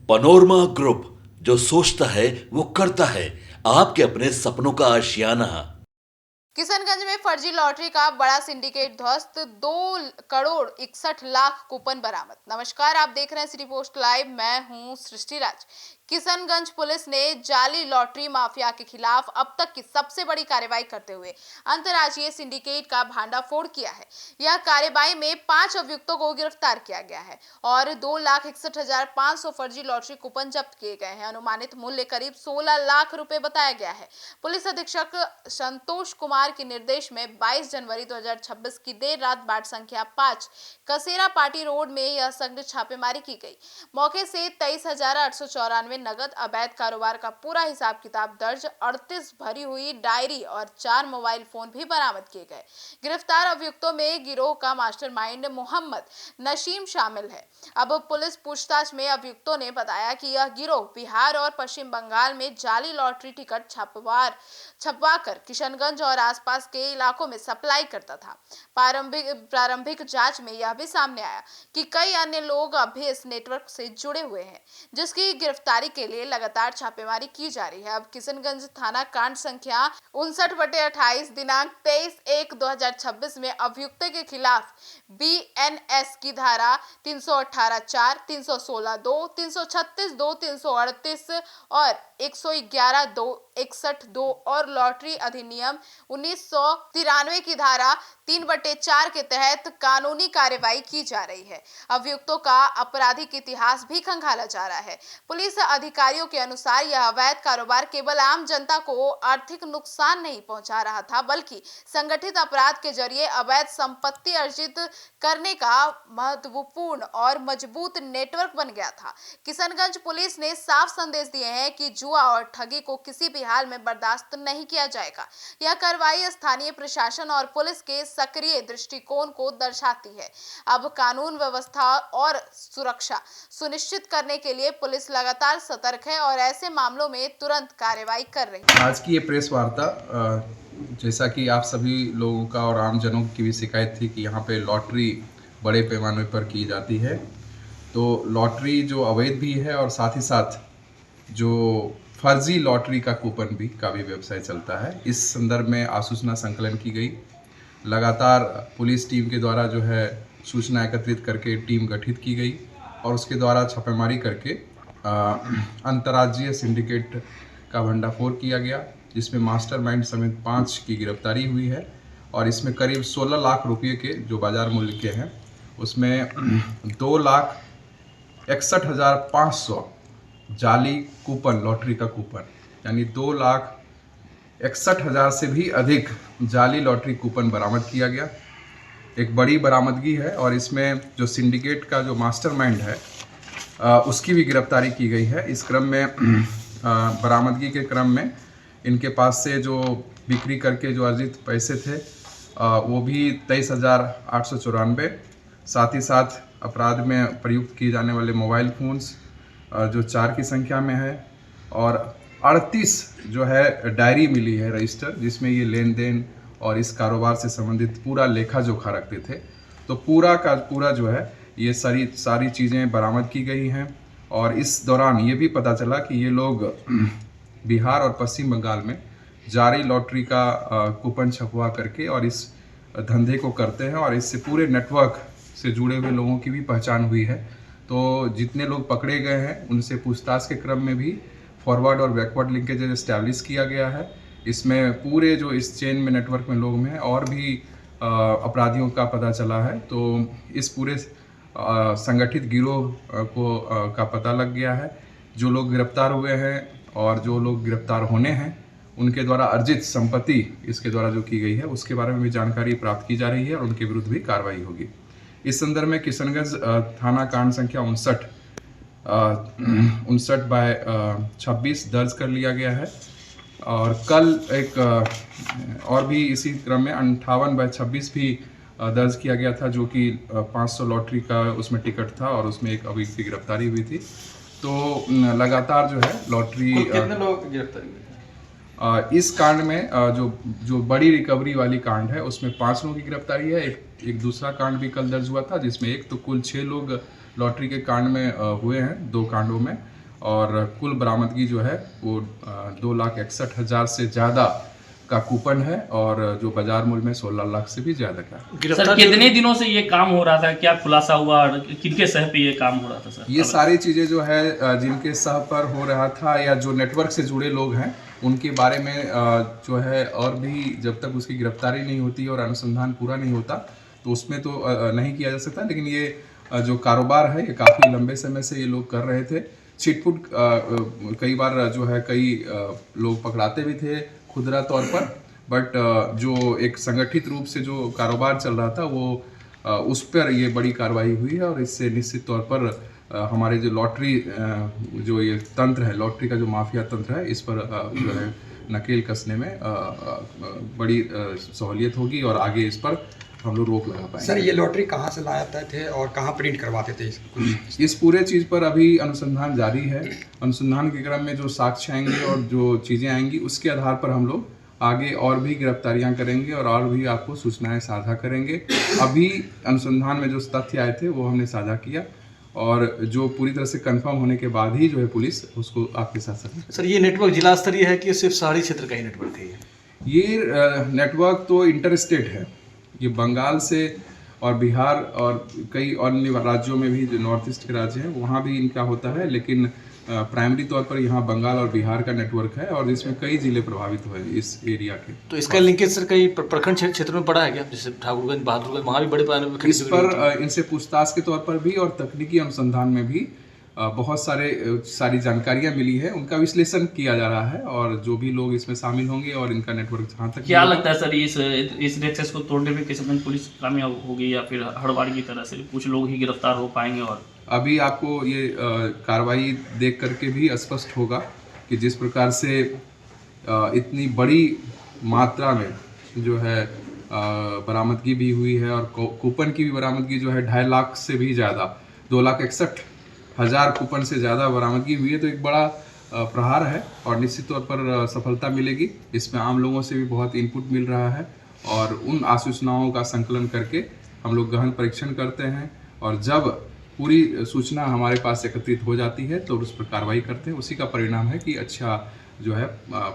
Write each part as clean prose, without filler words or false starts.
Panorama group, जो सोचता है वो करता है। आपके अपने सपनों का आशियाना। किशनगंज में फर्जी लॉटरी का बड़ा सिंडिकेट ध्वस्त, 2 करोड़ 61 लाख कूपन बरामद। नमस्कार, आप देख रहे हैं सिटी पोस्ट लाइव। मैं हूं सृष्टि राज। किशनगंज पुलिस ने जाली लॉटरी माफिया के खिलाफ अब तक की सबसे बड़ी कार्रवाई करते हुए अंतर्राज्यीय सिंडिकेट का भांडाफोड़ किया है। यह कार्रवाई में 5 अभियुक्तों को गिरफ्तार किया गया है और 2,61,500 फर्जी लॉटरी कूपन जब्त किए गए हैं। अनुमानित मूल्य करीब 16 लाख रुपए बताया गया है। पुलिस अधीक्षक संतोष कुमार के निर्देश में 22 जनवरी 2026 की देर रात वार्ड संख्या 5 कसेरा पार्टी रोड में यह संघ छापेमारी की गई। मौके से 23,894 नगद, अवैध कारोबार का पूरा हिसाब किताब दर्ज, 38 भरी हुई डायरी और 4 मोबाइल फोन भी बरामद किए गए। गिरफ्तार अभियुक्तों में गिरोह का मास्टरमाइंड मोहम्मद नशीम शामिल है। अब पुलिस पूछताछ में अभियुक्तों ने बताया कि यह गिरोह बिहार और पश्चिम बंगाल में जाली लॉटरी टिकट छपवाकर किशनगंज और आसपास के इलाकों में सप्लाई करता था। प्रारंभिक जांच में यह भी सामने आया कि कई अन्य लोग अभी इस नेटवर्क से जुड़े हुए हैं, जिसकी गिरफ्तारी के लिए लगातार छापेमारी की जा रही है। अब किशनगंज थाना कांड संख्या 59/28 दिनांक 23/1/2026 में अभियुक्त के खिलाफ BNS की धारा 318(4), 316(2), 336(2), 338 और 111(2), 61(2) और लॉटरी अधिनियम 1993 की धारा 3/4 के तहत कानूनी कार्रवाई की जा रही है। अभियुक्तों का आपराधिक इतिहास भी खंगाला जा रहा है। पुलिस अधिकारियों के अनुसार यह अवैध कारोबार केवल आम जनता को आर्थिक नुकसान नहीं पहुंचा रहा था, बल्कि संगठित अपराध के जरिए अवैध संपत्ति अर्जित करने का महत्वपूर्ण और मजबूत नेटवर्क बन गया था। किशनगंज पुलिस ने साफ संदेश दिए हैं कि जुआ और ठगी को किसी भी हाल में बर्दाश्त नहीं किया जाएगा। यह कार्रवाई स्थानीय प्रशासन और पुलिस के सक्रिय दृष्टिकोण को दर्शाती है। अब कानून व्यवस्था और सुरक्षा सुनिश्चित करने के लिए पुलिस लगातार सतर्क है और ऐसे मामलों में तुरंत कार्रवाई कर रही है। आज की ये प्रेस वार्ता, जैसा कि आप सभी लोगों का और आम जनों की भी शिकायत थी कि यहाँ पे लॉटरी बड़े पैमाने पर की जाती है, तो लॉटरी जो अवैध भी है और साथ ही साथ जो फर्जी लॉटरी का कूपन भी का भी व्यवसाय चलता है। इस संदर्भ में आसूचना संकलन की गई। लगातार पुलिस टीम के द्वारा जो है सूचना एकत्रित करके टीम गठित की गई और उसके द्वारा छापेमारी करके अंतर्राज्यीय सिंडिकेट का भंडाफोड़ किया गया, जिसमें मास्टरमाइंड समेत 5 की गिरफ्तारी हुई है और इसमें करीब 16 लाख रुपये के जो बाजार मूल्य के हैं, उसमें 2,61,500 जाली कूपन, लॉटरी का कूपन, यानी 2,61,000 से भी अधिक जाली लॉटरी कूपन बरामद किया गया। एक बड़ी बरामदगी है और इसमें जो सिंडिकेट का जो मास्टरमाइंड है उसकी भी गिरफ्तारी की गई है। इस क्रम में बरामदगी के क्रम में इनके पास से जो बिक्री करके जो अर्जित पैसे थे वो भी 23,894, साथ ही साथ अपराध में प्रयुक्त किए जाने वाले मोबाइल फ़ोन्स जो 4 की संख्या में है और 38 जो है डायरी मिली है रजिस्टर, जिसमें ये लेन देन और इस कारोबार से संबंधित पूरा लेखा जोखा रखते थे। तो पूरा का पूरा जो है ये सारी चीज़ें बरामद की गई हैं और इस दौरान ये भी पता चला कि ये लोग बिहार और पश्चिम बंगाल में जारी लॉटरी का कूपन छपवा करके और इस धंधे को करते हैं और इससे पूरे नेटवर्क से जुड़े हुए लोगों की भी पहचान हुई है। तो जितने लोग पकड़े गए हैं उनसे पूछताछ के क्रम में भी फॉरवर्ड और बैकवर्ड लिंकेज एस्टैब्लिश किया गया है। इसमें पूरे जो इस चेन में नेटवर्क में लोग हैं और भी अपराधियों का पता चला है। तो इस पूरे संगठित गिरोह का पता लग गया है। जो लोग गिरफ्तार हुए हैं और जो लोग गिरफ्तार होने हैं, उनके द्वारा अर्जित संपत्ति इसके द्वारा जो की गई है उसके बारे में भी जानकारी प्राप्त की जा रही है और उनके विरुद्ध भी कार्रवाई होगी। इस संदर्भ में किशनगंज थाना कांड संख्या 59/26 दर्ज कर लिया गया है और कल एक और भी इसी क्रम में 58/26 भी दर्ज किया गया था, जो कि 500 लॉटरी का उसमें टिकट था और उसमें एक अभियुक्त की गिरफ्तारी हुई थी। तो लगातार जो है लॉटरी कितने लोग गिरफ्तारी हुए? इस कांड में जो बड़ी रिकवरी वाली कांड है उसमें 5 लोगों की गिरफ्तारी है। एक दूसरा कांड भी कल दर्ज हुआ था जिसमें एक तो कुल 6 लोग लॉटरी के कांड में हुए हैं 2 कांडों में, और कुल बरामदगी जो है वो 2,61,000 से ज़्यादा का कूपन है और जो बाजार मूल्य में 16 लाख से भी ज़्यादा का। सर कितने दिनों से ये काम हो रहा था, क्या खुलासा हुआ और किनके सह पे ये काम हो रहा था सर? ये सारी चीज़ें जो है जिनके सह पर हो रहा था या जो नेटवर्क से जुड़े लोग हैं उनके बारे में जो है और भी जब तक उसकी गिरफ्तारी नहीं होती और अनुसंधान पूरा नहीं होता तो उसमें तो नहीं किया जा सकता। लेकिन ये जो कारोबार है ये काफ़ी लंबे समय से ये लोग कर रहे थे। छिटपुट कई बार जो है कई लोग पकड़ाते भी थे खुदरा तौर पर, बट जो एक संगठित रूप से जो कारोबार चल रहा था वो उस पर ये बड़ी कार्रवाई हुई है और इससे निश्चित तौर पर हमारे जो लॉटरी जो ये तंत्र है, लॉटरी का जो माफिया तंत्र है, इस पर जो है नकेल कसने में बड़ी सहूलियत होगी और आगे इस पर हम लोग रोक लगा पाएंगे। सर ये लॉटरी कहाँ से लाते थे और कहाँ प्रिंट करवाते थे इसको? इस पूरे चीज़ पर अभी अनुसंधान जारी है। अनुसंधान के क्रम में जो साक्ष्य आएंगे और जो चीज़ें आएंगी उसके आधार पर हम लोग आगे और भी गिरफ्तारियां करेंगे और भी आपको सूचनाएं साझा करेंगे। अभी अनुसंधान में जो तथ्य आए थे वो हमने साझा किया और जो पूरी तरह से कंफर्म होने के बाद ही जो है पुलिस उसको आपके साथ साथ। सर ये नेटवर्क जिला स्तरीय है कि सिर्फ शहरी क्षेत्र का ही नेटवर्क है? ये नेटवर्क तो इंटर स्टेट है। ये बंगाल से और बिहार और कई अन्य राज्यों में भी जो नॉर्थ ईस्ट के राज्य हैं वहाँ भी इनका होता है, लेकिन प्राइमरी तौर पर यहाँ बंगाल और बिहार का नेटवर्क है और इसमें कई जिले प्रभावित हुए इस एरिया के। तो इसका लिंकेज सर कई प्रखंड क्षेत्र में पड़ा है क्या, जैसे ठाकुरगंज, बहादुरगंज, वहाँ भी बड़े पैमाने पर? इस पर इनसे पूछताछ के तौर पर भी और तकनीकी अनुसंधान में भी बहुत सारी जानकारियां मिली है, उनका विश्लेषण किया जा रहा है और जो भी लोग इसमें शामिल होंगे और इनका नेटवर्क जहाँ तक। क्या लगता है सर इस नेक्सस को तोड़ने में किसी दिन पुलिस कामयाब होगी या फिर हड़बड़ी की तरह से कुछ लोग ही गिरफ्तार हो पाएंगे? और अभी आपको ये कार्रवाई देख करके भी स्पष्ट होगा कि जिस प्रकार से इतनी बड़ी मात्रा में जो है बरामदगी भी हुई है और कूपन की भी बरामदगी जो है 2.5 लाख से भी ज़्यादा, 2,61,000 कूपन से ज़्यादा बरामदगी हुई है, तो एक बड़ा प्रहार है और निश्चित तौर पर सफलता मिलेगी। इसमें आम लोगों से भी बहुत इनपुट मिल रहा है और उन आसूचनाओं का संकलन करके हम लोग गहन परीक्षण करते हैं और जब पूरी सूचना हमारे पास एकत्रित हो जाती है तो उस पर कार्रवाई करते हैं। उसी का परिणाम है कि अच्छा जो है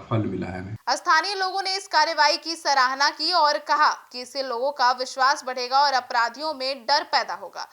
फल मिला है हमें। स्थानीय लोगों ने इस कार्रवाई की सराहना की और कहा कि इससे लोगों का विश्वास बढ़ेगा और अपराधियों में डर पैदा होगा।